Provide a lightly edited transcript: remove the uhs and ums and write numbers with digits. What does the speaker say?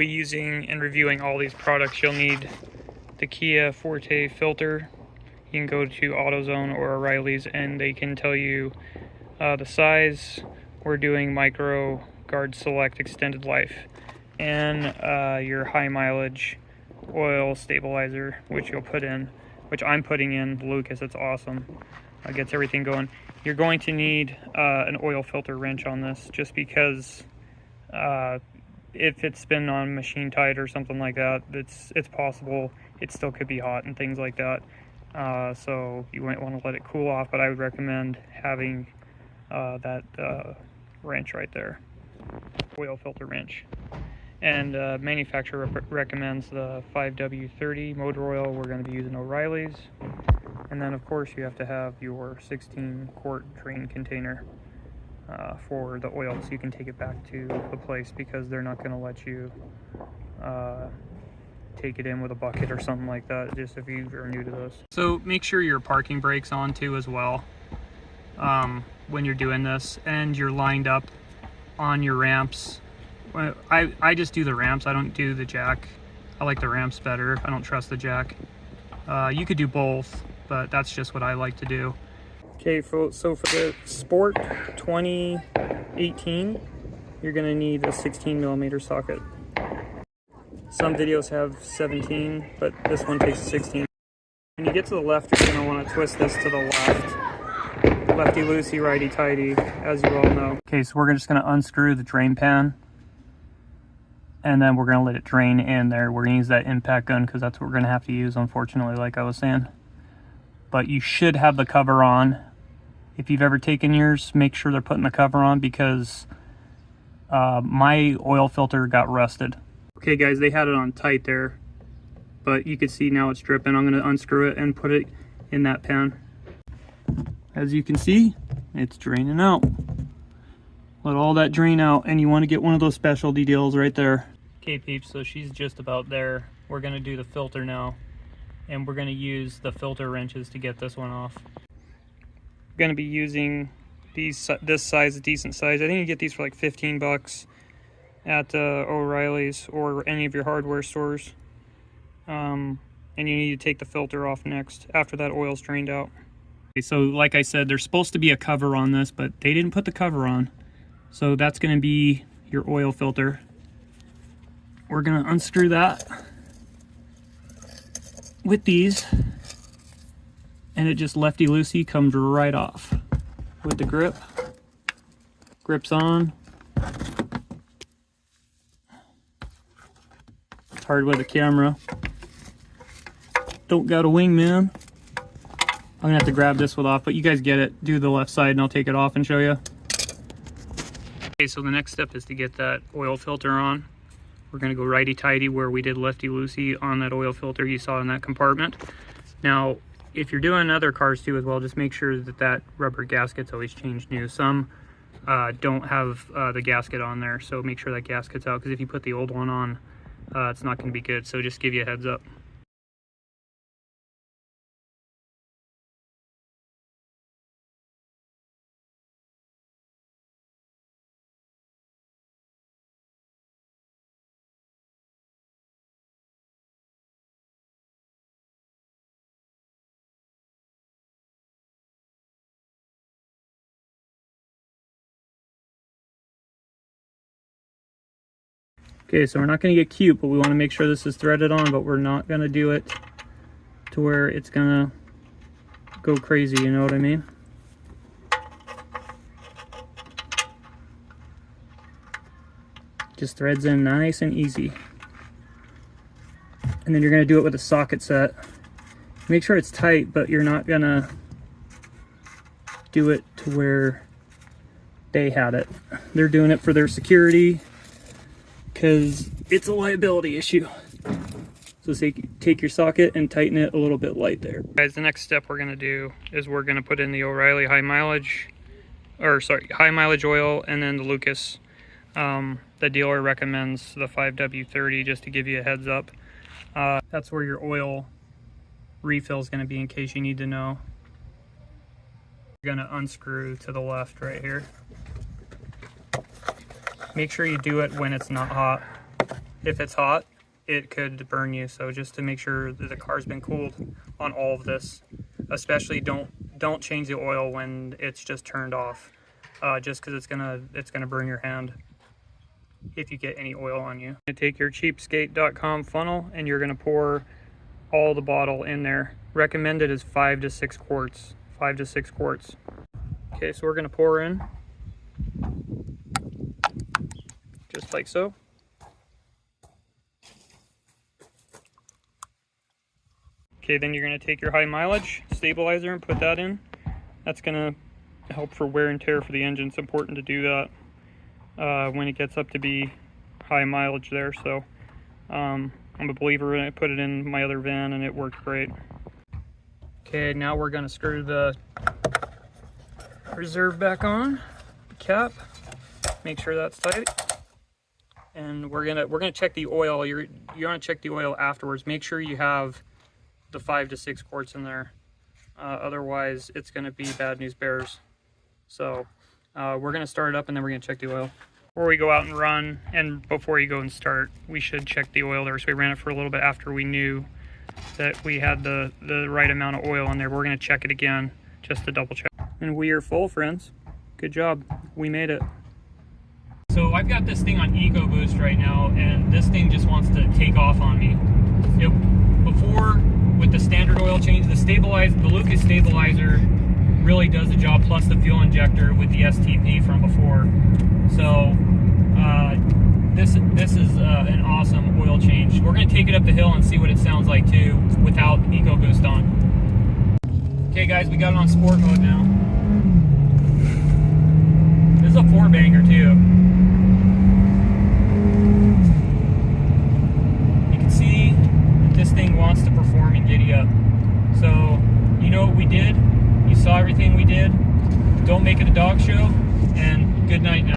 We'll be using and reviewing all these products. You'll need the Kia Forte filter. You can go to AutoZone or O'Reilly's and they can tell you the size. We're doing Micro Guard Select Extended Life, and your high mileage oil stabilizer, which you'll put in, which I'm putting in the Lucas. It's awesome. Gets everything going. You're going to need an oil filter wrench on this, just because if it's been on machine tight or something like that, it's possible it still could be hot and things like that. So you might want to let it cool off, but I would recommend having that wrench right there, oil filter wrench. And manufacturer recommends the 5W30 motor oil. We're going to be using O'Reilly's. And then of course you have to have your 16-quart drain container for the oil, so you can take it back to the place, because they're not going to let you take it in with a bucket or something like that, just if you are new to this. So make sure your parking brake's on too as well when you're doing this, and you're lined up on your ramps. I just do the ramps, I don't do the jack. I like the ramps better. I don't trust the jack. You could do both, but that's just what I like to do. Okay, so for the Sport 2018, you're gonna need a 16mm socket. Some videos have 17, but this one takes 16. When you get to the left, you're gonna wanna twist this to the left. Lefty-loosey, righty-tighty, as you all know. Okay, so we're just gonna unscrew the drain pan, and then we're gonna let it drain in there. We're gonna use that impact gun, because that's what we're gonna have to use, unfortunately, like I was saying. But you should have the cover on. If you've ever taken yours, make sure they're putting the cover on, because my oil filter got rusted. Okay guys, they had it on tight there, but you can see now it's dripping. I'm gonna unscrew it and put it in that pan. As you can see, it's draining out. Let all that drain out, and you want to get one of those specialty deals right there. Okay peeps, so she's just about there. We're gonna do the filter now, and we're gonna use the filter wrenches to get this one off. We're gonna be using this size, a decent size. I think you get these for like 15 bucks at O'Reilly's or any of your hardware stores. And you need to take the filter off next after that oil's drained out. Okay, so like I said, there's supposed to be a cover on this, but they didn't put the cover on. So that's going to be your oil filter. We're going to unscrew that with these, and it just lefty-loosey comes right off with the grip. Grip's on. It's hard with the camera. Don't got a wing, man. I'm gonna have to grab this one off, but you guys get it. Do the left side and I'll take it off and show you. Okay, so the next step is to get that oil filter on. We're gonna go righty-tighty where we did lefty-loosey on that oil filter you saw in that compartment. Now, if you're doing other cars too as well, just make sure that that rubber gasket's always changed new. Some don't have the gasket on there, so make sure that gasket's out, because if you put the old one on, it's not gonna be good, so just give you a heads up. Okay, so we're not going to get cute, but we want to make sure this is threaded on, but we're not going to do it to where it's going to go crazy, you know what I mean? Just threads in nice and easy. And then you're going to do it with a socket set. Make sure it's tight, but you're not going to do it to where they had it. They're doing it for their security, because it's a liability issue. So take your socket and tighten it a little bit light there. Guys, the next step we're gonna do is we're gonna put in the O'Reilly high mileage oil, and then the Lucas. The dealer recommends the 5W30, just to give you a heads up. That's where your oil refill is gonna be, in case you need to know. You're gonna unscrew to the left right here. Make sure you do it when it's not hot. if it's hot, it could burn you. So just to make sure that the car's been cooled on all of this, especially don't change the oil when it's just turned off, just because it's gonna burn your hand if you get any oil on you. You're gonna take your cheapskate.com funnel and you're gonna pour all the bottle in there. Recommended is 5 to 6 quarts. 5 to 6 quarts. Okay, so we're gonna pour in just like so. Okay, then you're gonna take your high mileage stabilizer and put that in. That's gonna help for wear and tear for the engine. It's important to do that when it gets up to be high mileage there. So I'm a believer in it. I put it in my other van and it worked great. Okay, now we're gonna screw the reserve back on, the cap, make sure that's tight. And we're gonna check the oil. You're gonna check the oil afterwards. Make sure you have the 5 to 6 quarts in there. Otherwise, it's gonna be bad news bears. So we're gonna start it up and then we're gonna check the oil. Before we go out and run, and before you go and start, we should check the oil there. So we ran it for a little bit after we knew that we had the right amount of oil in there. We're gonna check it again just to double check. And we are full, friends. Good job, we made it. So I've got this thing on EcoBoost right now, and this thing just wants to take off on me. Before, with the standard oil change, the Lucas stabilizer really does the job, plus the fuel injector with the STP from before. So this is an awesome oil change. We're gonna take it up the hill and see what it sounds like too without EcoBoost on. Okay guys, we got it on sport mode now. This is a 4-banger too. You can see that this thing wants to perform and giddy up. So you know what we did? You saw everything we did. Don't make it a dog show, and good night now.